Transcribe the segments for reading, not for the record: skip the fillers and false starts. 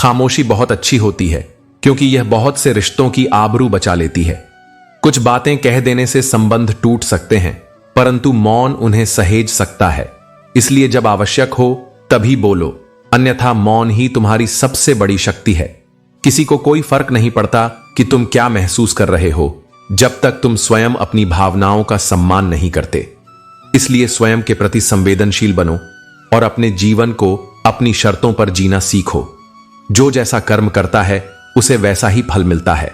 खामोशी बहुत अच्छी होती है, क्योंकि यह बहुत से रिश्तों की आबरू बचा लेती है। कुछ बातें कह देने से संबंध टूट सकते हैं, परंतु मौन उन्हें सहेज सकता है। इसलिए जब आवश्यक हो तभी बोलो, अन्यथा मौन ही तुम्हारी सबसे बड़ी शक्ति है। किसी को कोई फर्क नहीं पड़ता कि तुम क्या महसूस कर रहे हो, जब तक तुम स्वयं अपनी भावनाओं का सम्मान नहीं करते। इसलिए स्वयं के प्रति संवेदनशील बनो और अपने जीवन को अपनी शर्तों पर जीना सीखो। जो जैसा कर्म करता है उसे वैसा ही फल मिलता है।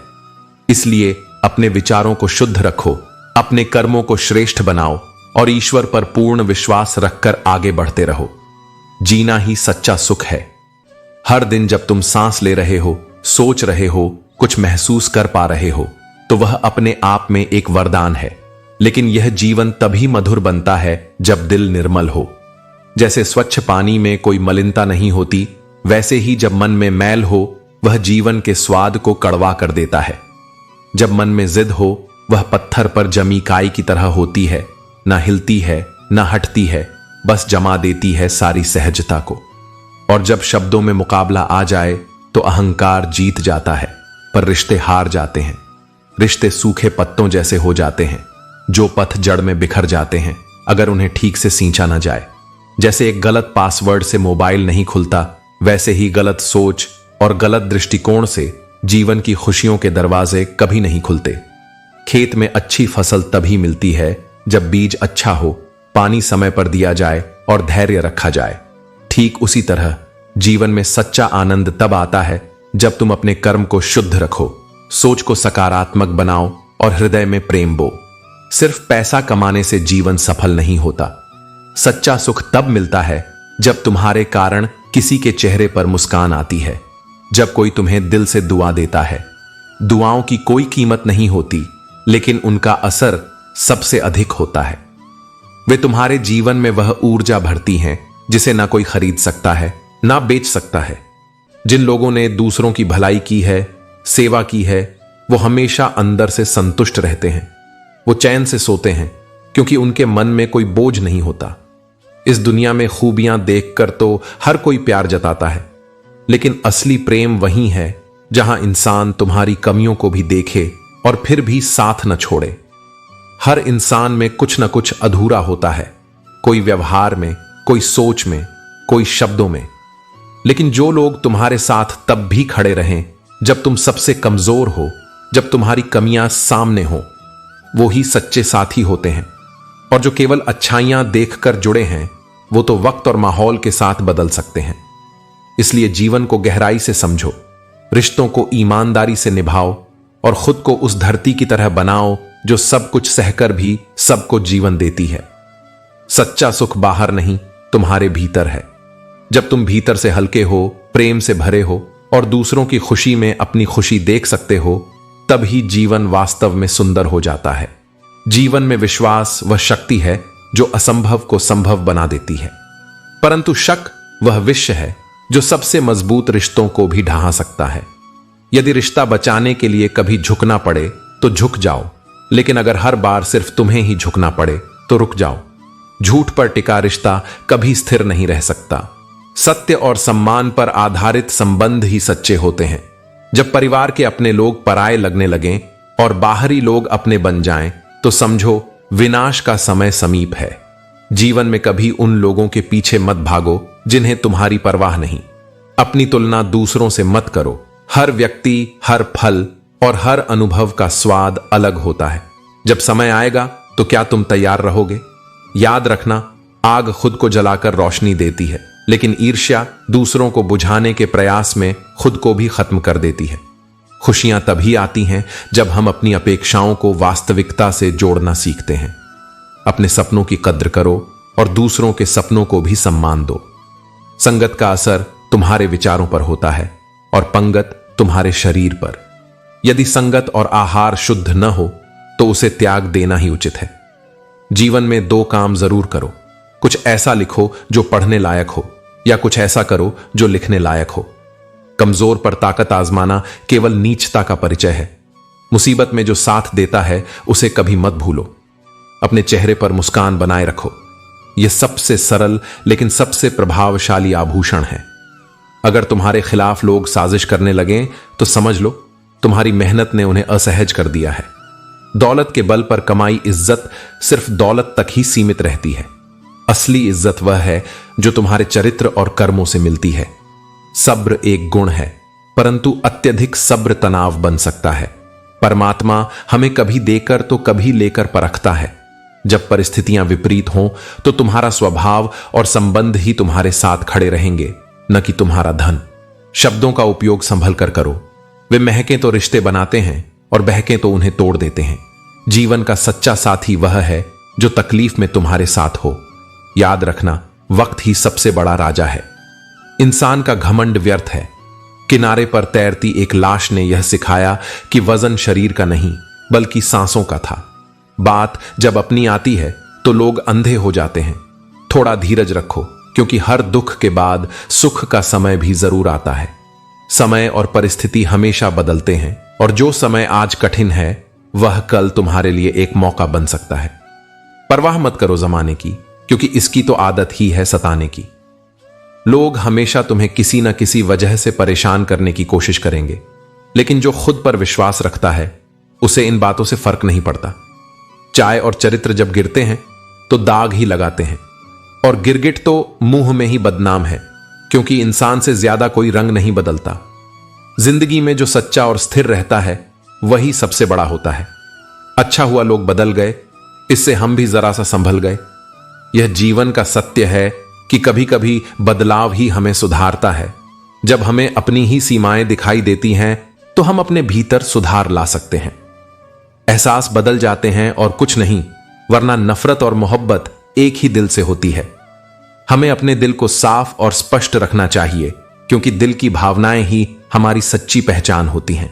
इसलिए अपने विचारों को शुद्ध रखो, अपने कर्मों को श्रेष्ठ बनाओ और ईश्वर पर पूर्ण विश्वास रखकर आगे बढ़ते रहो। जीना ही सच्चा सुख है। हर दिन जब तुम सांस ले रहे हो, सोच रहे हो, कुछ महसूस कर पा रहे हो, तो वह अपने आप में एक वरदान है। लेकिन यह जीवन तभी मधुर बनता है जब दिल निर्मल हो। जैसे स्वच्छ पानी में कोई मलिनता नहीं होती, वैसे ही जब मन में मैल हो वह जीवन के स्वाद को कड़वा कर देता है। जब मन में जिद हो वह पत्थर पर जमी काई की तरह होती है, ना हिलती है ना हटती है, बस जमा देती है सारी सहजता को। और जब शब्दों में मुकाबला आ जाए तो अहंकार जीत जाता है, पर रिश्ते हार जाते हैं। रिश्ते सूखे पत्तों जैसे हो जाते हैं, जो पथ जड़ में बिखर जाते हैं अगर उन्हें ठीक से सींचा ना जाए। जैसे एक गलत पासवर्ड से मोबाइल नहीं खुलता, वैसे ही गलत सोच और गलत दृष्टिकोण से जीवन की खुशियों के दरवाजे कभी नहीं खुलते। खेत में अच्छी फसल तभी मिलती है जब बीज अच्छा हो, पानी समय पर दिया जाए और धैर्य रखा जाए। ठीक उसी तरह जीवन में सच्चा आनंद तब आता है जब तुम अपने कर्म को शुद्ध रखो, सोच को सकारात्मक बनाओ और हृदय में प्रेम बो। सिर्फ पैसा कमाने से जीवन सफल नहीं होता। सच्चा सुख तब मिलता है जब तुम्हारे कारण किसी के चेहरे पर मुस्कान आती है, जब कोई तुम्हें दिल से दुआ देता है। दुआओं की कोई कीमत नहीं होती, लेकिन उनका असर सबसे अधिक होता है। वे तुम्हारे जीवन में वह ऊर्जा भरती हैं जिसे ना कोई खरीद सकता है ना बेच सकता है। जिन लोगों ने दूसरों की भलाई की है, सेवा की है, वो हमेशा अंदर से संतुष्ट रहते हैं। वो चैन से सोते हैं क्योंकि उनके मन में कोई बोझ नहीं होता। इस दुनिया में खूबियां देखकर तो हर कोई प्यार जताता है, लेकिन असली प्रेम वही है जहां इंसान तुम्हारी कमियों को भी देखे और फिर भी साथ न छोड़े। हर इंसान में कुछ न कुछ अधूरा होता है, कोई व्यवहार में, कोई सोच में, कोई शब्दों में। लेकिन जो लोग तुम्हारे साथ तब भी खड़े रहें जब तुम सबसे कमजोर हो, जब तुम्हारी कमियां सामने हो, वो ही सच्चे साथी होते हैं। और जो केवल अच्छाइयां देखकर जुड़े हैं, वो तो वक्त और माहौल के साथ बदल सकते हैं। इसलिए जीवन को गहराई से समझो, रिश्तों को ईमानदारी से निभाओ और खुद को उस धरती की तरह बनाओ जो सब कुछ सहकर भी सबको जीवन देती है। सच्चा सुख बाहर नहीं, तुम्हारे भीतर है। जब तुम भीतर से हल्के हो, प्रेम से भरे हो और दूसरों की खुशी में अपनी खुशी देख सकते हो, तभी जीवन वास्तव में सुंदर हो जाता है। जीवन में विश्वास वह शक्ति है जो असंभव को संभव बना देती है, परंतु शक वह विष है जो सबसे मजबूत रिश्तों को भी ढहा सकता है। यदि रिश्ता बचाने के लिए कभी झुकना पड़े तो झुक जाओ, लेकिन अगर हर बार सिर्फ तुम्हें ही झुकना पड़े तो रुक जाओ। झूठ पर टिका रिश्ता कभी स्थिर नहीं रह सकता। सत्य और सम्मान पर आधारित संबंध ही सच्चे होते हैं। जब परिवार के अपने लोग पराये लगने लगें और बाहरी लोग अपने बन जाएं, तो समझो विनाश का समय समीप है। जीवन में कभी उन लोगों के पीछे मत भागो जिन्हें तुम्हारी परवाह नहीं। अपनी तुलना दूसरों से मत करो। हर व्यक्ति, हर फल और हर अनुभव का स्वाद अलग होता है। जब समय आएगा तो क्या तुम तैयार रहोगे? याद रखना, आग खुद को जलाकर रोशनी देती है, लेकिन ईर्ष्या दूसरों को बुझाने के प्रयास में खुद को भी खत्म कर देती है। खुशियां तभी आती हैं जब हम अपनी अपेक्षाओं को वास्तविकता से जोड़ना सीखते हैं। अपने सपनों की कद्र करो और दूसरों के सपनों को भी सम्मान दो। संगत का असर तुम्हारे विचारों पर होता है और पंगत तुम्हारे शरीर पर। यदि संगत और आहार शुद्ध न हो तो उसे त्याग देना ही उचित है। जीवन में दो काम जरूर करो। कुछ ऐसा लिखो जो पढ़ने लायक हो, या कुछ ऐसा करो जो लिखने लायक हो। कमजोर पर ताकत आजमाना केवल नीचता का परिचय है। मुसीबत में जो साथ देता है उसे कभी मत भूलो। अपने चेहरे पर मुस्कान बनाए रखो। यह सबसे सरल लेकिन सबसे प्रभावशाली आभूषण है। अगर तुम्हारे खिलाफ लोग साजिश करने लगें तो समझ लो तुम्हारी मेहनत ने उन्हें असहज कर दिया है। दौलत के बल पर कमाई इज्जत सिर्फ दौलत तक ही सीमित रहती है। असली इज्जत वह है जो तुम्हारे चरित्र और कर्मों से मिलती है। सब्र एक गुण है, परंतु अत्यधिक सब्र तनाव बन सकता है। परमात्मा हमें कभी देकर तो कभी लेकर परखता है। जब परिस्थितियां विपरीत हों तो तुम्हारा स्वभाव और संबंध ही तुम्हारे साथ खड़े रहेंगे, न कि तुम्हारा धन। शब्दों का उपयोग संभल कर करो। वे महकें तो रिश्ते बनाते हैं और बहकें तो उन्हें तोड़ देते हैं। जीवन का सच्चा साथी वह है जो तकलीफ में तुम्हारे साथ हो। याद रखना, वक्त ही सबसे बड़ा राजा है। इंसान का घमंड व्यर्थ है। किनारे पर तैरती एक लाश ने यह सिखाया कि वजन शरीर का नहीं बल्कि सांसों का था। बात जब अपनी आती है तो लोग अंधे हो जाते हैं। थोड़ा धीरज रखो, क्योंकि हर दुख के बाद सुख का समय भी जरूर आता है। समय और परिस्थिति हमेशा बदलते हैं, और जो समय आज कठिन है वह कल तुम्हारे लिए एक मौका बन सकता है। परवाह मत करो जमाने की, क्योंकि इसकी तो आदत ही है सताने की। लोग हमेशा तुम्हें किसी न किसी वजह से परेशान करने की कोशिश करेंगे, लेकिन जो खुद पर विश्वास रखता है उसे इन बातों से फर्क नहीं पड़ता। चाय और चरित्र जब गिरते हैं तो दाग ही लगाते हैं, और गिरगिट तो मुंह में ही बदनाम है, क्योंकि इंसान से ज्यादा कोई रंग नहीं बदलता। जिंदगी में जो सच्चा और स्थिर रहता है वही सबसे बड़ा होता है। अच्छा हुआ लोग बदल गए, इससे हम भी जरा सा संभल गए। यह जीवन का सत्य है कि कभी कभी बदलाव ही हमें सुधारता है। जब हमें अपनी ही सीमाएं दिखाई देती हैं तो हम अपने भीतर सुधार ला सकते हैं। एहसास बदल जाते हैं और कुछ नहीं, वरना नफरत और मोहब्बत एक ही दिल से होती है। हमें अपने दिल को साफ और स्पष्ट रखना चाहिए, क्योंकि दिल की भावनाएं ही हमारी सच्ची पहचान होती हैं।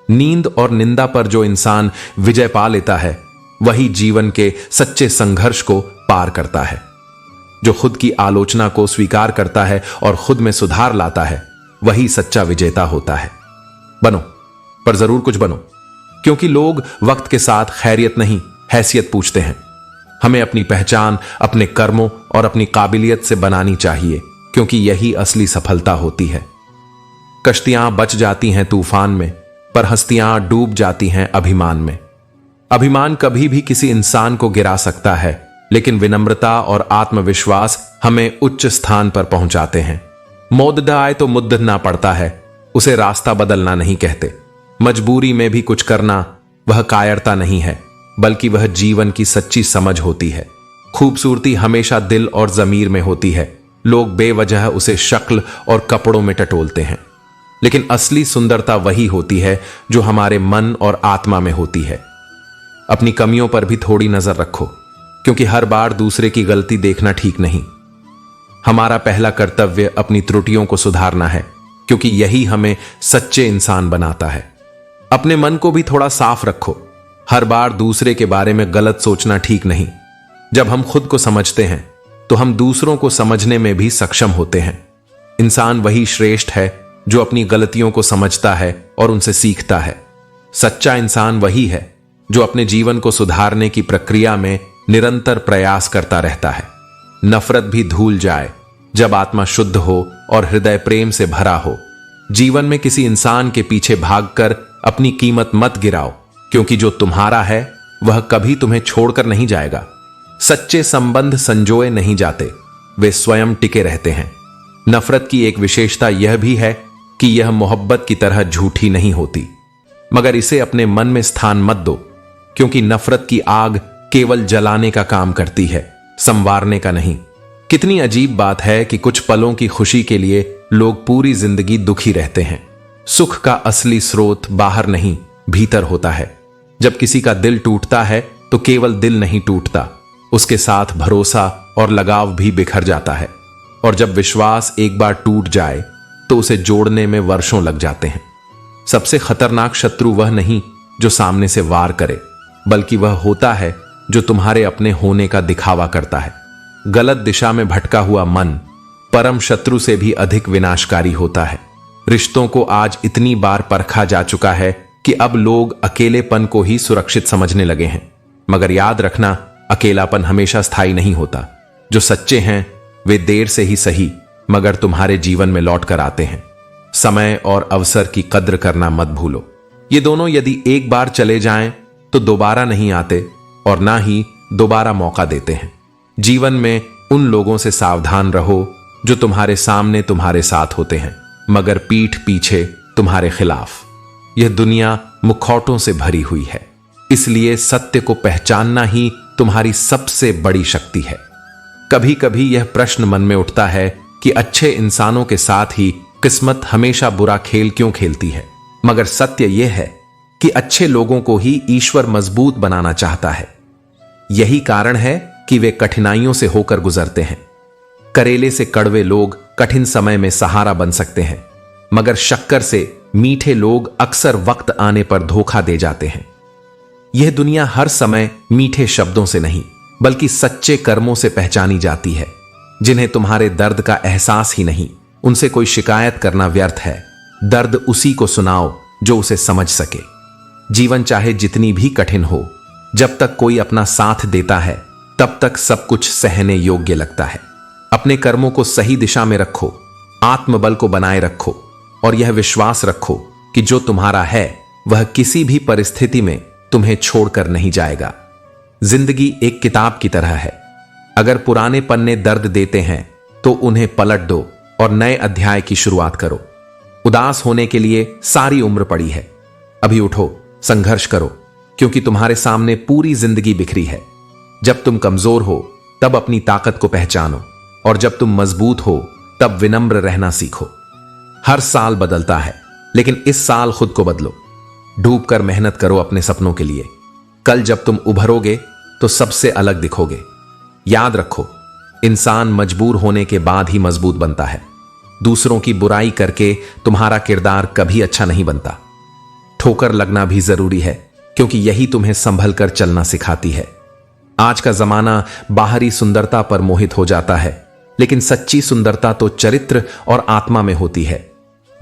नींद और निंदा पर जो इंसान विजय पा लेता है वही जीवन के सच्चे संघर्ष को पार करता है। जो खुद की आलोचना को स्वीकार करता है और खुद में सुधार लाता है वही सच्चा विजेता होता है। बनो, पर जरूर कुछ बनो, क्योंकि लोग वक्त के साथ खैरियत नहीं हैसियत पूछते हैं। हमें अपनी पहचान अपने कर्मों और अपनी काबिलियत से बनानी चाहिए, क्योंकि यही असली सफलता होती है। कश्तियां बच जाती हैं तूफान में, पर हस्तियां डूब जाती हैं अभिमान में। अभिमान कभी भी किसी इंसान को गिरा सकता है, लेकिन विनम्रता और आत्मविश्वास हमें उच्च स्थान पर पहुंचाते हैं। मोद आए तो मुद्दना पड़ता है, उसे रास्ता बदलना नहीं कहते। मजबूरी में भी कुछ करना वह कायरता नहीं है, बल्कि वह जीवन की सच्ची समझ होती है। खूबसूरती हमेशा दिल और जमीर में होती है। लोग बेवजह उसे शक्ल और कपड़ों में टटोलते हैं, लेकिन असली सुंदरता वही होती है जो हमारे मन और आत्मा में होती है। अपनी कमियों पर भी थोड़ी नजर रखो, क्योंकि हर बार दूसरे की गलती देखना ठीक नहीं। हमारा पहला कर्तव्य अपनी त्रुटियों को सुधारना है, क्योंकि यही हमें सच्चे इंसान बनाता है। अपने मन को भी थोड़ा साफ रखो। हर बार दूसरे के बारे में गलत सोचना ठीक नहीं। जब हम खुद को समझते हैं तो हम दूसरों को समझने में भी सक्षम होते हैं। इंसान वही श्रेष्ठ है जो अपनी गलतियों को समझता है और उनसे सीखता है। सच्चा इंसान वही है जो अपने जीवन को सुधारने की प्रक्रिया में निरंतर प्रयास करता रहता है। नफरत भी धूल जाए जब आत्मा शुद्ध हो और हृदय प्रेम से भरा हो। जीवन में किसी इंसान के पीछे भागकर अपनी कीमत मत गिराओ, क्योंकि जो तुम्हारा है वह कभी तुम्हें छोड़कर नहीं जाएगा। सच्चे संबंध संजोए नहीं जाते, वे स्वयं टिके रहते हैं। नफरत की एक विशेषता यह भी है कि यह मोहब्बत की तरह झूठी नहीं होती, मगर इसे अपने मन में स्थान मत दो, क्योंकि नफरत की आग केवल जलाने का काम करती है, संवारने का नहीं। कितनी अजीब बात है कि कुछ पलों की खुशी के लिए लोग पूरी जिंदगी दुखी रहते हैं। सुख का असली स्रोत बाहर नहीं, भीतर होता है। जब किसी का दिल टूटता है तो केवल दिल नहीं टूटता, उसके साथ भरोसा और लगाव भी बिखर जाता है। और जब विश्वास एक बार टूट जाए तो उसे जोड़ने में वर्षों लग जाते हैं। सबसे खतरनाक शत्रु वह नहीं जो सामने से वार करे, बल्कि वह होता है जो तुम्हारे अपने होने का दिखावा करता है। गलत दिशा में भटका हुआ मन परम शत्रु से भी अधिक विनाशकारी होता है। रिश्तों को आज इतनी बार परखा जा चुका है कि अब लोग अकेलेपन को ही सुरक्षित समझने लगे हैं। मगर याद रखना, अकेलापन हमेशा स्थायी नहीं होता। जो सच्चे हैं वे देर से ही सही मगर तुम्हारे जीवन में लौट कर आते हैं। समय और अवसर की कद्र करना मत भूलो। ये दोनों यदि एक बार चले जाएं तो दोबारा नहीं आते और ना ही दोबारा मौका देते हैं। जीवन में उन लोगों से सावधान रहो जो तुम्हारे सामने तुम्हारे साथ होते हैं मगर पीठ पीछे तुम्हारे खिलाफ। यह दुनिया मुखौटों से भरी हुई है, इसलिए सत्य को पहचानना ही तुम्हारी सबसे बड़ी शक्ति है। कभी कभी यह प्रश्न मन में उठता है कि अच्छे इंसानों के साथ ही किस्मत हमेशा बुरा खेल क्यों खेलती है, मगर सत्य यह है कि अच्छे लोगों को ही ईश्वर मजबूत बनाना चाहता है। यही कारण है कि वे कठिनाइयों से होकर गुजरते हैं। करेले से कड़वे लोग कठिन समय में सहारा बन सकते हैं, मगर शक्कर से मीठे लोग अक्सर वक्त आने पर धोखा दे जाते हैं। यह दुनिया हर समय मीठे शब्दों से नहीं बल्कि सच्चे कर्मों से पहचानी जाती है। जिन्हें तुम्हारे दर्द का एहसास ही नहीं, उनसे कोई शिकायत करना व्यर्थ है। दर्द उसी को सुनाओ जो उसे समझ सके। जीवन चाहे जितनी भी कठिन हो, जब तक कोई अपना साथ देता है तब तक सब कुछ सहने योग्य लगता है। अपने कर्मों को सही दिशा में रखो, आत्मबल को बनाए रखो और यह विश्वास रखो कि जो तुम्हारा है वह किसी भी परिस्थिति में तुम्हें छोड़कर नहीं जाएगा। जिंदगी एक किताब की तरह है। अगर पुराने पन्ने दर्द देते हैं तो उन्हें पलट दो और नए अध्याय की शुरुआत करो। उदास होने के लिए सारी उम्र पड़ी है। अभी उठो, संघर्ष करो, क्योंकि तुम्हारे सामने पूरी जिंदगी बिखरी है। जब तुम कमजोर हो तब अपनी ताकत को पहचानो और जब तुम मजबूत हो तब विनम्र रहना सीखो। हर साल बदलता है, लेकिन इस साल खुद को बदलो। डूब कर मेहनत करो अपने सपनों के लिए। कल जब तुम उभरोगे तो सबसे अलग दिखोगे। याद रखो, इंसान मजबूर होने के बाद ही मजबूत बनता है। दूसरों की बुराई करके तुम्हारा किरदार कभी अच्छा नहीं बनता। ठोकर लगना भी जरूरी है, क्योंकि यही तुम्हें संभल कर चलना सिखाती है। आज का जमाना बाहरी सुंदरता पर मोहित हो जाता है, लेकिन सच्ची सुंदरता तो चरित्र और आत्मा में होती है।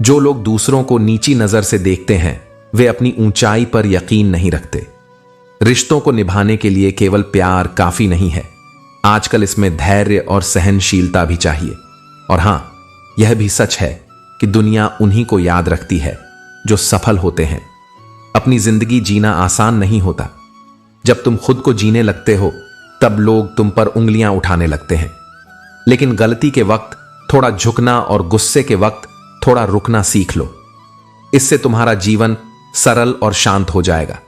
जो लोग दूसरों को नीची नजर से देखते हैं वे अपनी ऊंचाई पर यकीन नहीं रखते। रिश्तों को निभाने के लिए केवल प्यार काफी नहीं है, आजकल इसमें धैर्य और सहनशीलता भी चाहिए। और हां, यह भी सच है कि दुनिया उन्हीं को याद रखती है जो सफल होते हैं। अपनी जिंदगी जीना आसान नहीं होता। जब तुम खुद को जीने लगते हो तब लोग तुम पर उंगलियां उठाने लगते हैं, लेकिन गलती के वक्त थोड़ा झुकना और गुस्से के वक्त थोड़ा रुकना सीख लो। इससे तुम्हारा जीवन सरल और शांत हो जाएगा।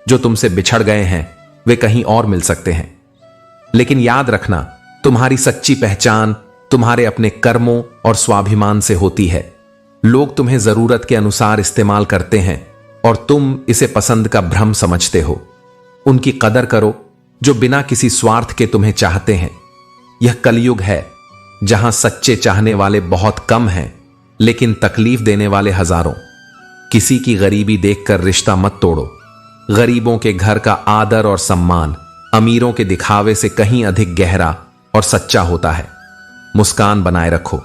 जो तुमसे बिछड़ गए हैं वे कहीं और मिल सकते हैं, लेकिन याद रखना, तुम्हारी सच्ची पहचान तुम्हारे अपने कर्मों और स्वाभिमान से होती है। लोग तुम्हें जरूरत के अनुसार इस्तेमाल करते हैं और तुम इसे पसंद का भ्रम समझते हो। उनकी कदर करो जो बिना किसी स्वार्थ के तुम्हें चाहते हैं। यह कलयुग है जहां सच्चे चाहने वाले बहुत कम हैं, लेकिन तकलीफ देने वाले हजारों। किसी की गरीबी देखकर रिश्ता मत तोड़ो। गरीबों के घर का आदर और सम्मान अमीरों के दिखावे से कहीं अधिक गहरा और सच्चा होता है। मुस्कान बनाए रखो।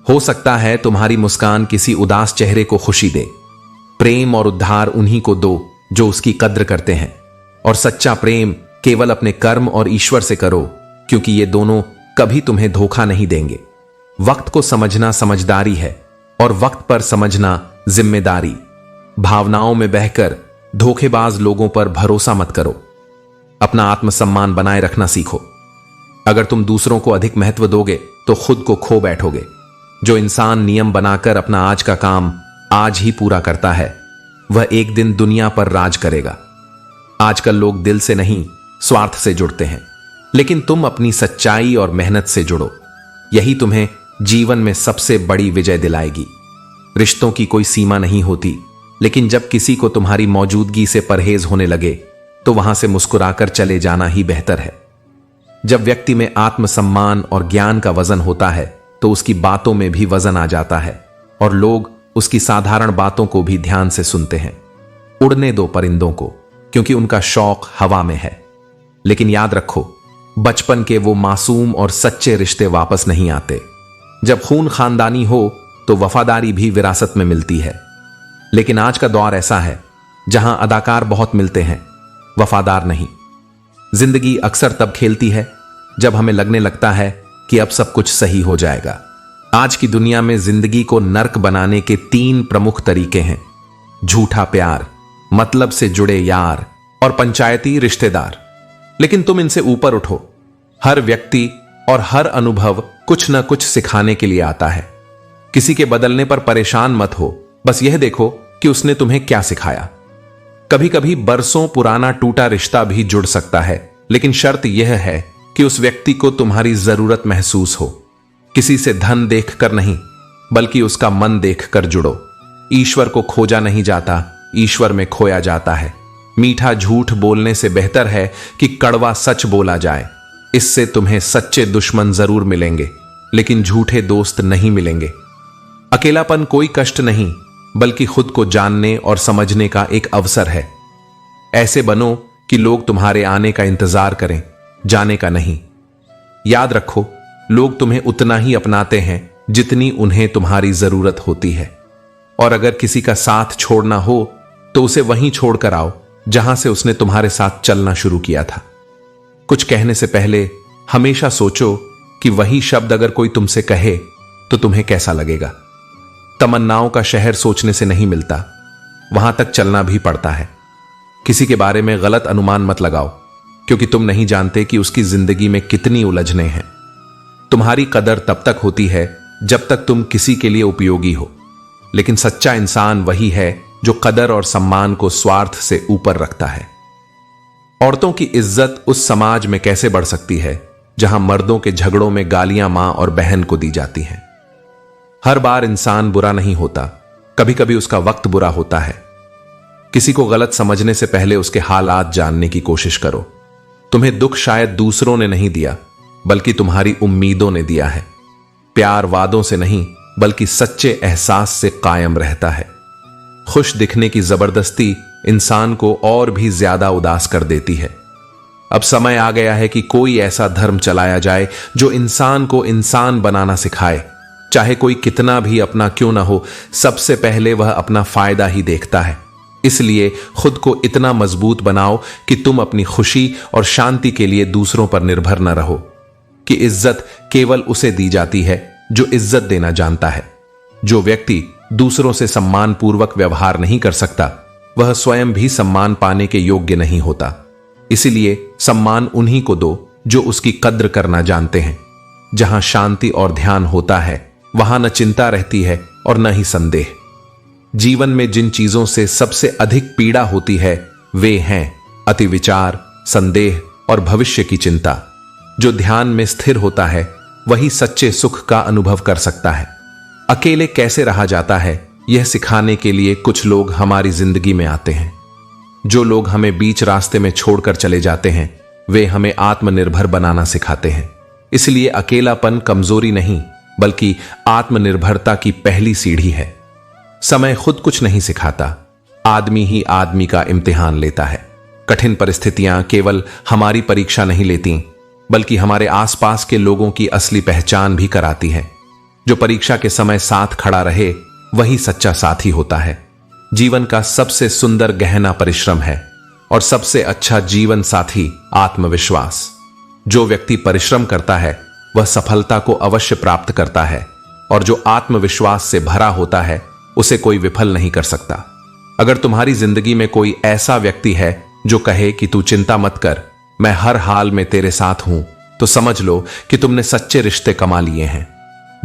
हो सकता है तुम्हारी मुस्कान किसी उदास चेहरे को खुशी दे। प्रेम और उद्धार उन्हीं को दो जो उसकी कद्र करते हैं, और सच्चा प्रेम केवल अपने कर्म और ईश्वर से करो, क्योंकि ये दोनों कभी तुम्हें धोखा नहीं देंगे। वक्त को समझना समझदारी है और वक्त पर समझना जिम्मेदारी। भावनाओं में बहकर धोखेबाज लोगों पर भरोसा मत करो। अपना आत्मसम्मान बनाए रखना सीखो। अगर तुम दूसरों को अधिक महत्व दोगे तो खुद को खो बैठोगे। जो इंसान नियम बनाकर अपना आज का काम आज ही पूरा करता है वह एक दिन दुनिया पर राज करेगा। आजकल लोग दिल से नहीं स्वार्थ से जुड़ते हैं, लेकिन तुम अपनी सच्चाई और मेहनत से जुड़ो। यही तुम्हें जीवन में सबसे बड़ी विजय दिलाएगी। रिश्तों की कोई सीमा नहीं होती, लेकिन जब किसी को तुम्हारी मौजूदगी से परहेज होने लगे तो वहां से मुस्कुराकर चले जाना ही बेहतर है। जब व्यक्ति में आत्मसम्मान और ज्ञान का वजन होता है तो उसकी बातों में भी वजन आ जाता है और लोग उसकी साधारण बातों को भी ध्यान से सुनते हैं। उड़ने दो परिंदों को, क्योंकि उनका शौक हवा में है। लेकिन याद रखो, बचपन के वो मासूम और सच्चे रिश्ते वापस नहीं आते। जब खून खानदानी हो तो वफादारी भी विरासत में मिलती है। लेकिन आज का दौर ऐसा है जहां अदाकार बहुत मिलते हैं, वफादार नहीं। जिंदगी अक्सर तब खेलती है जब हमें लगने लगता है कि अब सब कुछ सही हो जाएगा, आज की दुनिया में जिंदगी को नर्क बनाने के 3 प्रमुख तरीके हैं: झूठा प्यार, मतलब से जुड़े यार और पंचायती रिश्तेदार। लेकिन तुम इनसे ऊपर उठो। हर व्यक्ति और हर अनुभव कुछ न कुछ सिखाने के लिए आता है। किसी के बदलने पर परेशान मत हो, बस यह देखो कि उसने तुम्हें क्या सिखाया। कभी कभी बरसों पुराना टूटा रिश्ता भी जुड़ सकता है, लेकिन शर्त यह है कि उस व्यक्ति को तुम्हारी जरूरत महसूस हो। किसी से धन देखकर नहीं, बल्कि उसका मन देखकर जुड़ो। ईश्वर को खोजा नहीं जाता, ईश्वर में खोया जाता है। मीठा झूठ बोलने से बेहतर है कि कड़वा सच बोला जाए। इससे तुम्हें सच्चे दुश्मन जरूर मिलेंगे, लेकिन झूठे दोस्त नहीं मिलेंगे। अकेलापन कोई कष्ट नहीं, बल्कि खुद को जानने और समझने का एक अवसर है। ऐसे बनो कि लोग तुम्हारे आने का इंतजार करें, जाने का नहीं। याद रखो, लोग तुम्हें उतना ही अपनाते हैं जितनी उन्हें तुम्हारी जरूरत होती है। और अगर किसी का साथ छोड़ना हो तो उसे वहीं छोड़कर आओ जहां से उसने तुम्हारे साथ चलना शुरू किया था। कुछ कहने से पहले हमेशा सोचो कि वही शब्द अगर कोई तुमसे कहे तो तुम्हें कैसा लगेगा। तमन्नाओं का शहर सोचने से नहीं मिलता, वहां तक चलना भी पड़ता है। किसी के बारे में गलत अनुमान मत लगाओ, क्योंकि तुम नहीं जानते कि उसकी जिंदगी में कितनी उलझनें हैं। तुम्हारी कदर तब तक होती है जब तक तुम किसी के लिए उपयोगी हो, लेकिन सच्चा इंसान वही है जो कदर और सम्मान को स्वार्थ से ऊपर रखता है। औरतों की इज्जत उस समाज में कैसे बढ़ सकती है जहां मर्दों के झगड़ों में गालियां मां और बहन को दी जाती हैं। हर बार इंसान बुरा नहीं होता, कभी कभी उसका वक्त बुरा होता है। किसी को गलत समझने से पहले उसके हालात जानने की कोशिश करो। तुम्हें दुख शायद दूसरों ने नहीं दिया, बल्कि तुम्हारी उम्मीदों ने दिया है। प्यार वादों से नहीं, बल्कि सच्चे एहसास से कायम रहता है। खुश दिखने की जबरदस्ती इंसान को और भी ज्यादा उदास कर देती है। अब समय आ गया है कि कोई ऐसा धर्म चलाया जाए जो इंसान को इंसान बनाना सिखाए। चाहे कोई कितना भी अपना क्यों ना हो, सबसे पहले वह अपना फायदा ही देखता है। इसलिए खुद को इतना मजबूत बनाओ कि तुम अपनी खुशी और शांति के लिए दूसरों पर निर्भर न रहो। कि इज्जत केवल उसे दी जाती है जो इज्जत देना जानता है। जो व्यक्ति दूसरों से सम्मान पूर्वक व्यवहार नहीं कर सकता, वह स्वयं भी सम्मान पाने के योग्य नहीं होता। इसीलिए सम्मान उन्हीं को दो जो उसकी कद्र करना जानते हैं। जहां शांति और ध्यान होता है, वहां न चिंता रहती है और न ही संदेह। जीवन में जिन चीजों से सबसे अधिक पीड़ा होती है, वे हैं अति विचार, संदेह और भविष्य की चिंता। जो ध्यान में स्थिर होता है, वही सच्चे सुख का अनुभव कर सकता है। अकेले कैसे रहा जाता है, यह सिखाने के लिए कुछ लोग हमारी जिंदगी में आते हैं। जो लोग हमें बीच रास्ते में छोड़कर चले जाते हैं, वे हमें आत्मनिर्भर बनाना सिखाते हैं। इसलिए अकेलापन कमजोरी नहीं, बल्कि आत्मनिर्भरता की पहली सीढ़ी है। समय खुद कुछ नहीं सिखाता, आदमी ही आदमी का इम्तिहान लेता है। कठिन परिस्थितियां केवल हमारी परीक्षा नहीं लेती, बल्कि हमारे आसपास के लोगों की असली पहचान भी कराती है। जो परीक्षा के समय साथ खड़ा रहे, वही सच्चा साथी होता है। जीवन का सबसे सुंदर गहना परिश्रम है, और सबसे अच्छा जीवन साथी आत्मविश्वास। जो व्यक्ति परिश्रम करता है, वह सफलता को अवश्य प्राप्त करता है, और जो आत्मविश्वास से भरा होता है, उसे कोई विफल नहीं कर सकता। अगर तुम्हारी जिंदगी में कोई ऐसा व्यक्ति है जो कहे कि तू चिंता मत कर, मैं हर हाल में तेरे साथ हूं, तो समझ लो कि तुमने सच्चे रिश्ते कमा लिए हैं।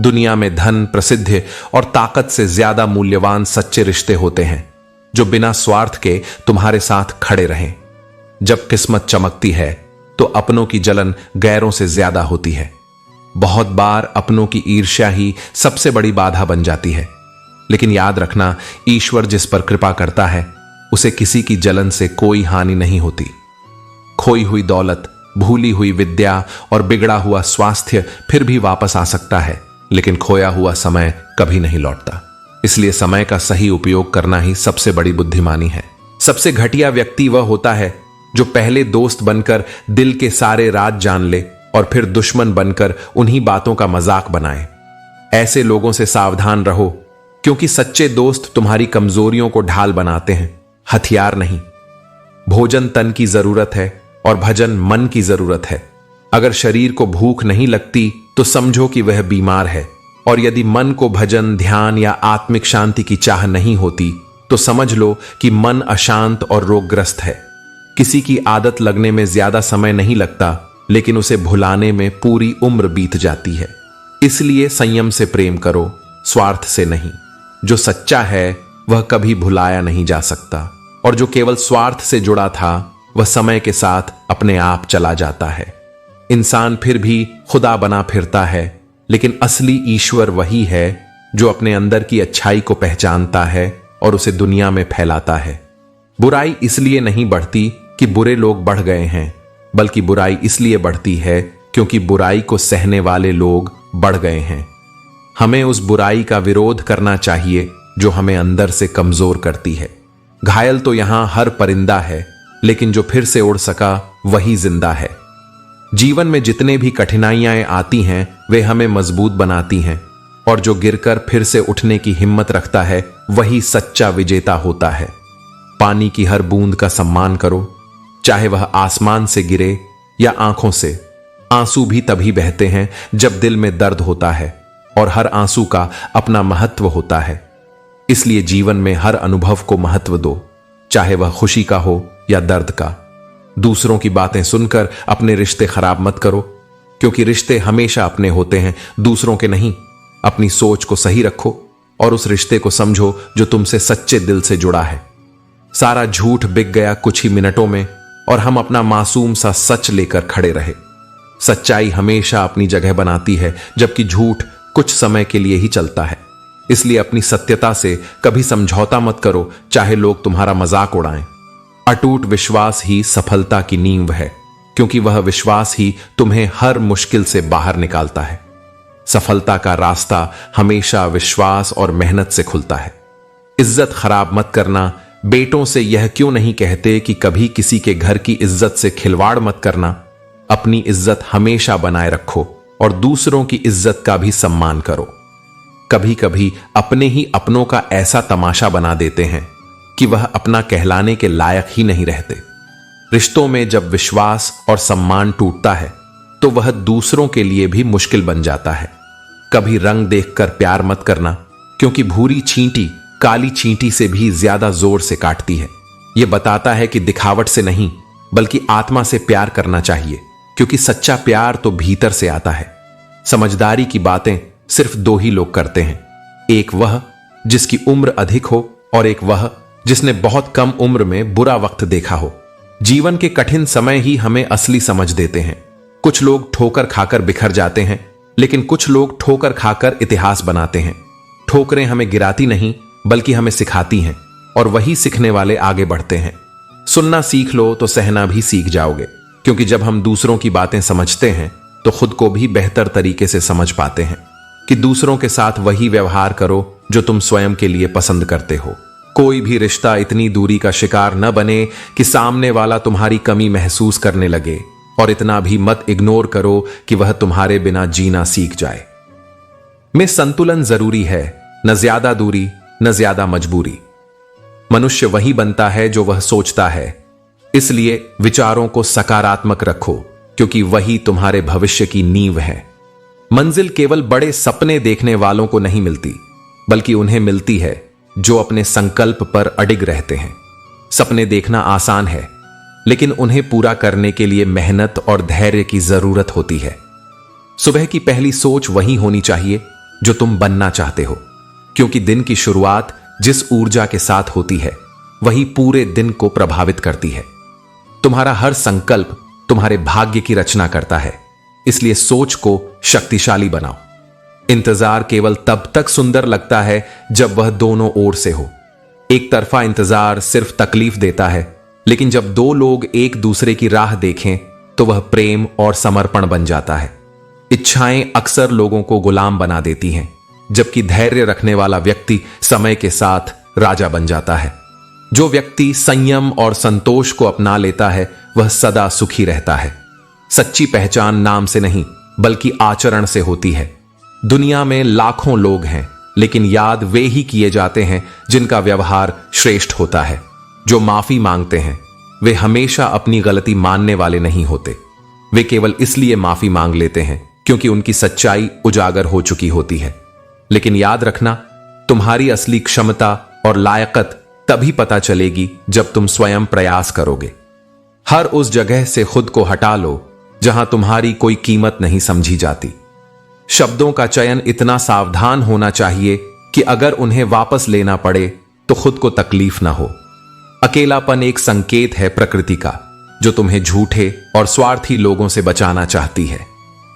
दुनिया में धन, प्रसिद्धि और ताकत से ज्यादा मूल्यवान सच्चे रिश्ते होते हैं, जो बिना स्वार्थ के तुम्हारे साथ खड़े रहें। जब किस्मत चमकती है, तो अपनों की जलन गैरों से ज्यादा होती है। बहुत बार अपनों की ईर्ष्या ही सबसे बड़ी बाधा बन जाती है। लेकिन याद रखना, ईश्वर जिस पर कृपा करता है, उसे किसी की जलन से कोई हानि नहीं होती। खोई हुई दौलत, भूली हुई विद्या और बिगड़ा हुआ स्वास्थ्य फिर भी वापस आ सकता है, लेकिन खोया हुआ समय कभी नहीं लौटता। इसलिए समय का सही उपयोग करना ही सबसे बड़ी बुद्धिमानी है। सबसे घटिया व्यक्ति वह होता है जो पहले दोस्त बनकर दिल के सारे राज जान ले और फिर दुश्मन बनकर उन्हीं बातों का मजाक बनाए। ऐसे लोगों से सावधान रहो, क्योंकि सच्चे दोस्त तुम्हारी कमजोरियों को ढाल बनाते हैं, हथियार नहीं। भोजन तन की जरूरत है और भजन मन की जरूरत है। अगर शरीर को भूख नहीं लगती तो समझो कि वह बीमार है, और यदि मन को भजन, ध्यान या आत्मिक शांति की चाह नहीं होती तो समझ लो कि मन अशांत और रोगग्रस्त है। किसी की आदत लगने में ज्यादा समय नहीं लगता, लेकिन उसे भुलाने में पूरी उम्र बीत जाती है। इसलिए संयम से प्रेम करो, स्वार्थ से नहीं। जो सच्चा है वह कभी भुलाया नहीं जा सकता, और जो केवल स्वार्थ से जुड़ा था वह समय के साथ अपने आप चला जाता है। इंसान फिर भी खुदा बना फिरता है, लेकिन असली ईश्वर वही है जो अपने अंदर की अच्छाई को पहचानता है और उसे दुनिया में फैलाता है। बुराई इसलिए नहीं बढ़ती कि बुरे लोग बढ़ गए हैं, बल्कि बुराई इसलिए बढ़ती है क्योंकि बुराई को सहने वाले लोग बढ़ गए हैं। हमें उस बुराई का विरोध करना चाहिए जो हमें अंदर से कमजोर करती है। घायल तो यहां हर परिंदा है, लेकिन जो फिर से उड़ सका वही जिंदा है। जीवन में जितने भी कठिनाइयां आती हैं वे हमें मजबूत बनाती हैं, और जो गिरकर फिर से उठने की हिम्मत रखता है वही सच्चा विजेता होता है। पानी की हर बूंद का सम्मान करो, चाहे वह आसमान से गिरे या आंखों से। आंसू भी तभी बहते हैं जब दिल में दर्द होता है, और हर आंसू का अपना महत्व होता है। इसलिए जीवन में हर अनुभव को महत्व दो, चाहे वह खुशी का हो या दर्द का। दूसरों की बातें सुनकर अपने रिश्ते खराब मत करो, क्योंकि रिश्ते हमेशा अपने होते हैं, दूसरों के नहीं। अपनी सोच को सही रखो और उस रिश्ते को समझो जो तुमसे सच्चे दिल से जुड़ा है। सारा झूठ बिक गया कुछ ही मिनटों में, और हम अपना मासूम सा सच लेकर खड़े रहे। सच्चाई हमेशा अपनी जगह बनाती है, जबकि झूठ कुछ समय के लिए ही चलता है। इसलिए अपनी सत्यता से कभी समझौता मत करो, चाहे लोग तुम्हारा मजाक उड़ाएं। अटूट विश्वास ही सफलता की नींव है, क्योंकि वह विश्वास ही तुम्हें हर मुश्किल से बाहर निकालता है। सफलता का रास्ता हमेशा विश्वास और मेहनत से खुलता है। इज्जत खराब मत करना। बेटों से यह क्यों नहीं कहते कि कभी किसी के घर की इज्जत से खिलवाड़ मत करना। अपनी इज्जत हमेशा बनाए रखो और दूसरों की इज्जत का भी सम्मान करो। कभी कभी अपने ही अपनों का ऐसा तमाशा बना देते हैं कि वह अपना कहलाने के लायक ही नहीं रहते। रिश्तों में जब विश्वास और सम्मान टूटता है तो वह दूसरों के लिए भी मुश्किल बन जाता है। कभी रंग देखकर प्यार मत करना, क्योंकि भूरी चींटी काली चींटी से भी ज्यादा जोर से काटती है। यह बताता है कि दिखावट से नहीं, बल्कि आत्मा से प्यार करना चाहिए, क्योंकि सच्चा प्यार तो भीतर से आता है। समझदारी की बातें सिर्फ दो ही लोग करते हैं, एक वह जिसकी उम्र अधिक हो और एक वह जिसने बहुत कम उम्र में बुरा वक्त देखा हो। जीवन के कठिन समय ही हमें असली समझ देते हैं। कुछ लोग ठोकर खाकर बिखर जाते हैं, लेकिन कुछ लोग ठोकर खाकर इतिहास बनाते हैं। ठोकरें हमें गिराती नहीं, बल्कि हमें सिखाती हैं, और वही सीखने वाले आगे बढ़ते हैं। सुनना सीख लो तो सहना भी सीख जाओगे, क्योंकि जब हम दूसरों की बातें समझते हैं तो खुद को भी बेहतर तरीके से समझ पाते हैं कि दूसरों के साथ वही व्यवहार करो जो तुम स्वयं के लिए पसंद करते हो। कोई भी रिश्ता इतनी दूरी का शिकार न बने कि सामने वाला तुम्हारी कमी महसूस करने लगे, और इतना भी मत इग्नोर करो कि वह तुम्हारे बिना जीना सीख जाए। में संतुलन जरूरी है, न ज्यादा दूरी न ज्यादा मजबूरी। मनुष्य वही बनता है जो वह सोचता है, इसलिए विचारों को सकारात्मक रखो, क्योंकि वही तुम्हारे भविष्य की नींव है। मंजिल केवल बड़े सपने देखने वालों को नहीं मिलती, बल्कि उन्हें मिलती है जो अपने संकल्प पर अडिग रहते हैं। सपने देखना आसान है, लेकिन उन्हें पूरा करने के लिए मेहनत और धैर्य की जरूरत होती है। सुबह की पहली सोच वही होनी चाहिए जो तुम बनना चाहते हो, क्योंकि दिन की शुरुआत जिस ऊर्जा के साथ होती है वही पूरे दिन को प्रभावित करती है। तुम्हारा हर संकल्प तुम्हारे भाग्य की रचना करता है, इसलिए सोच को शक्तिशाली बनाओ। इंतजार केवल तब तक सुंदर लगता है जब वह दोनों ओर से हो। एक तरफा इंतजार सिर्फ तकलीफ देता है, लेकिन जब दो लोग एक दूसरे की राह देखें तो वह प्रेम और समर्पण बन जाता है। इच्छाएं अक्सर लोगों को गुलाम बना देती हैं, जबकि धैर्य रखने वाला व्यक्ति समय के साथ राजा बन जाता है। जो व्यक्ति संयम और संतोष को अपना लेता है वह सदा सुखी रहता है। सच्ची पहचान नाम से नहीं, बल्कि आचरण से होती है। दुनिया में लाखों लोग हैं, लेकिन याद वे ही किए जाते हैं जिनका व्यवहार श्रेष्ठ होता है। जो माफी मांगते हैं वे हमेशा अपनी गलती मानने वाले नहीं होते। वे केवल इसलिए माफी मांग लेते हैं क्योंकि उनकी सच्चाई उजागर हो चुकी होती है। लेकिन याद रखना, तुम्हारी असली क्षमता और लायकत तभी पता चलेगी जब तुम स्वयं प्रयास करोगे। हर उस जगह से खुद को हटा लो जहां तुम्हारी कोई कीमत नहीं समझी जाती। शब्दों का चयन इतना सावधान होना चाहिए कि अगर उन्हें वापस लेना पड़े तो खुद को तकलीफ ना हो। अकेलापन एक संकेत है प्रकृति का, जो तुम्हें झूठे और स्वार्थी लोगों से बचाना चाहती है।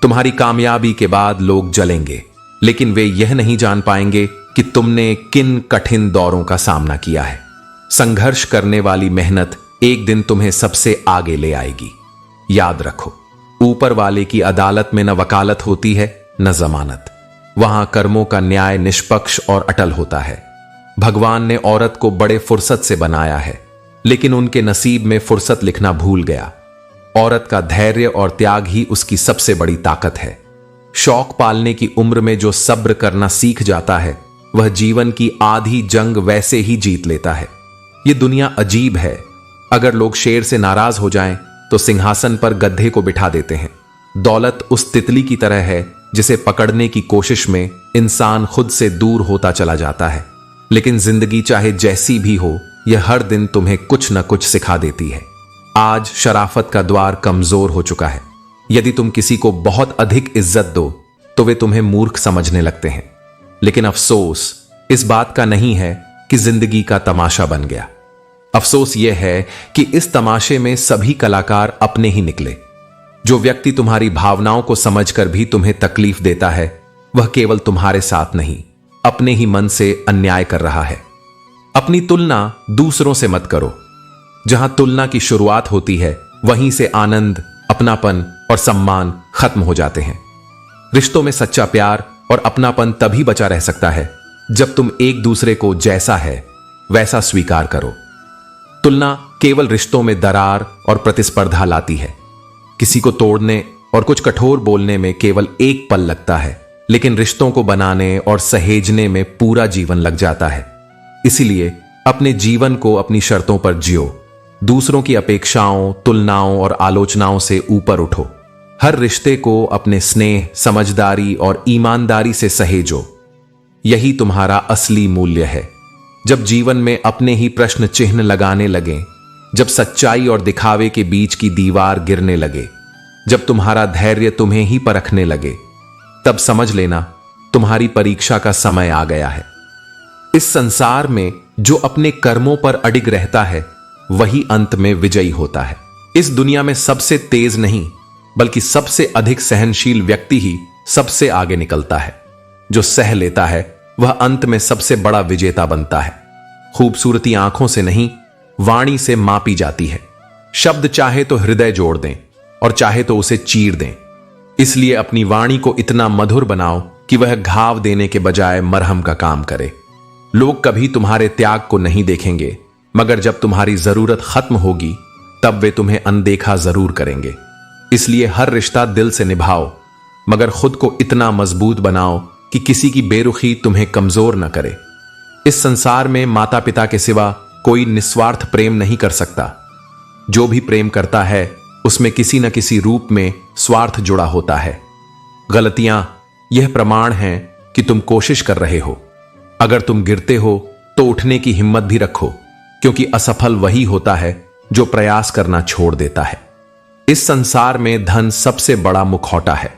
तुम्हारी कामयाबी के बाद लोग जलेंगे, लेकिन वे यह नहीं जान पाएंगे कि तुमने किन कठिन दौरों का सामना किया है। संघर्ष करने वाली मेहनत एक दिन तुम्हें सबसे आगे ले आएगी। याद रखो, ऊपर वाले की अदालत में न वकालत होती है न जमानत। वहां कर्मों का न्याय निष्पक्ष और अटल होता है। भगवान ने औरत को बड़े फुर्सत से बनाया है, लेकिन उनके नसीब में फुर्सत लिखना भूल गया। औरत का धैर्य और त्याग ही उसकी सबसे बड़ी ताकत है। शौक पालने की उम्र में जो सब्र करना सीख जाता है, वह जीवन की आधी जंग वैसे ही जीत लेता है। यह दुनिया अजीब है। अगर लोग शेर से नाराज हो जाएं, तो सिंहासन पर गधे को बिठा देते हैं। दौलत उस तितली की तरह है जिसे पकड़ने की कोशिश में इंसान खुद से दूर होता चला जाता है। लेकिन जिंदगी चाहे जैसी भी हो, यह हर दिन तुम्हें कुछ न कुछ सिखा देती है। आज शराफत का द्वार कमजोर हो चुका है। यदि तुम किसी को बहुत अधिक इज्जत दो तो वे तुम्हें मूर्ख समझने लगते हैं। लेकिन अफसोस इस बात का नहीं है कि जिंदगी का तमाशा बन गया। अफसोस यह है कि इस तमाशे में सभी कलाकार अपने ही निकले। जो व्यक्ति तुम्हारी भावनाओं को समझकर भी तुम्हें तकलीफ देता है, वह केवल तुम्हारे साथ नहीं, अपने ही मन से अन्याय कर रहा है। अपनी तुलना दूसरों से मत करो। जहां तुलना की शुरुआत होती है, वहीं से आनंद, अपनापन और सम्मान खत्म हो जाते हैं। रिश्तों में सच्चा प्यार और अपनापन तभी बचा रह सकता है जब तुम एक दूसरे को जैसा है वैसा स्वीकार करो। तुलना केवल रिश्तों में दरार और प्रतिस्पर्धा लाती है। किसी को तोड़ने और कुछ कठोर बोलने में केवल एक पल लगता है, लेकिन रिश्तों को बनाने और सहेजने में पूरा जीवन लग जाता है। इसीलिए अपने जीवन को अपनी शर्तों पर जियो। दूसरों की अपेक्षाओं, तुलनाओं और आलोचनाओं से ऊपर उठो। हर रिश्ते को अपने स्नेह, समझदारी और ईमानदारी से सहेजो। यही तुम्हारा असली मूल्य है। जब जीवन में अपने ही प्रश्न चिन्ह लगाने लगें, जब सच्चाई और दिखावे के बीच की दीवार गिरने लगे, जब तुम्हारा धैर्य तुम्हें ही परखने लगे, तब समझ लेना तुम्हारी परीक्षा का समय आ गया है। इस संसार में जो अपने कर्मों पर अडिग रहता है, वही अंत में विजयी होता है। इस दुनिया में सबसे तेज नहीं, बल्कि सबसे अधिक सहनशील व्यक्ति ही सबसे आगे निकलता है। जो सह लेता है, वह अंत में सबसे बड़ा विजेता बनता है। खूबसूरती आंखों से नहीं, वाणी से मापी जाती है। शब्द चाहे तो हृदय जोड़ दें और चाहे तो उसे चीर दें। इसलिए अपनी वाणी को इतना मधुर बनाओ कि वह घाव देने के बजाय मरहम का काम करे। लोग कभी तुम्हारे त्याग को नहीं देखेंगे, मगर जब तुम्हारी जरूरत खत्म होगी, तब वे तुम्हें अनदेखा जरूर करेंगे। इसलिए हर रिश्ता दिल से निभाओ, मगर खुद को इतना मजबूत बनाओ कि किसी की बेरुखी तुम्हें कमजोर न करे। इस संसार में माता पिता के सिवा कोई निस्वार्थ प्रेम नहीं कर सकता। जो भी प्रेम करता है, उसमें किसी न किसी रूप में स्वार्थ जुड़ा होता है। गलतियां यह प्रमाण हैं कि तुम कोशिश कर रहे हो। अगर तुम गिरते हो तो उठने की हिम्मत भी रखो, क्योंकि असफल वही होता है जो प्रयास करना छोड़ देता है। इस संसार में धन सबसे बड़ा मुखौटा है।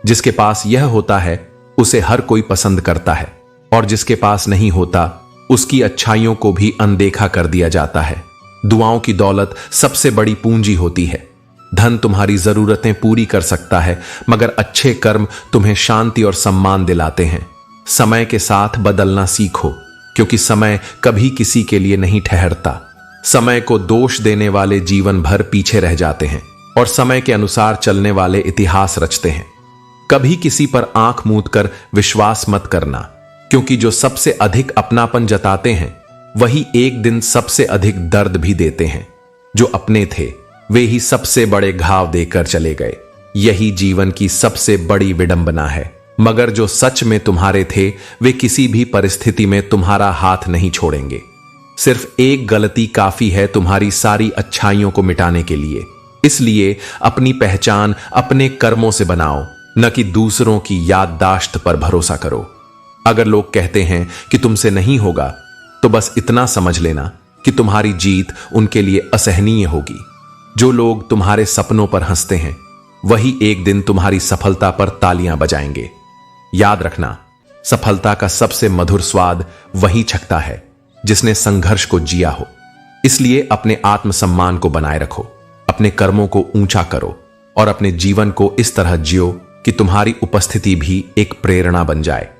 जिसके पास यह होता है, उसे हर कोई पसंद करता है, और जिसके पास नहीं होता, उसकी अच्छाइयों को भी अनदेखा कर दिया जाता है। दुआओं की दौलत सबसे बड़ी पूंजी होती है। धन तुम्हारी जरूरतें पूरी कर सकता है, मगर अच्छे कर्म तुम्हें शांति और सम्मान दिलाते हैं। समय के साथ बदलना सीखो, क्योंकि समय कभी किसी के लिए नहीं ठहरता। समय को दोष देने वाले जीवन भर पीछे रह जाते हैं, और समय के अनुसार चलने वाले इतिहास रचते हैं। कभी किसी पर आंख मूंद कर विश्वास मत करना, क्योंकि जो सबसे अधिक अपनापन जताते हैं, वही एक दिन सबसे अधिक दर्द भी देते हैं। जो अपने थे, वे ही सबसे बड़े घाव देकर चले गए। यही जीवन की सबसे बड़ी विडंबना है। मगर जो सच में तुम्हारे थे, वे किसी भी परिस्थिति में तुम्हारा हाथ नहीं छोड़ेंगे। सिर्फ एक गलती काफी है तुम्हारी सारी अच्छाइयों को मिटाने के लिए। इसलिए अपनी पहचान अपने कर्मों से बनाओ, न कि दूसरों की याददाश्त पर भरोसा करो। अगर लोग कहते हैं कि तुमसे नहीं होगा, तो बस इतना समझ लेना कि तुम्हारी जीत उनके लिए असहनीय होगी। जो लोग तुम्हारे सपनों पर हंसते हैं, वही एक दिन तुम्हारी सफलता पर तालियां बजाएंगे। याद रखना, सफलता का सबसे मधुर स्वाद वही छकता है जिसने संघर्ष को जिया हो। इसलिए अपने आत्मसम्मान को बनाए रखो, अपने कर्मों को ऊंचा करो और अपने जीवन को इस तरह जियो कि तुम्हारी उपस्थिति भी एक प्रेरणा बन जाए।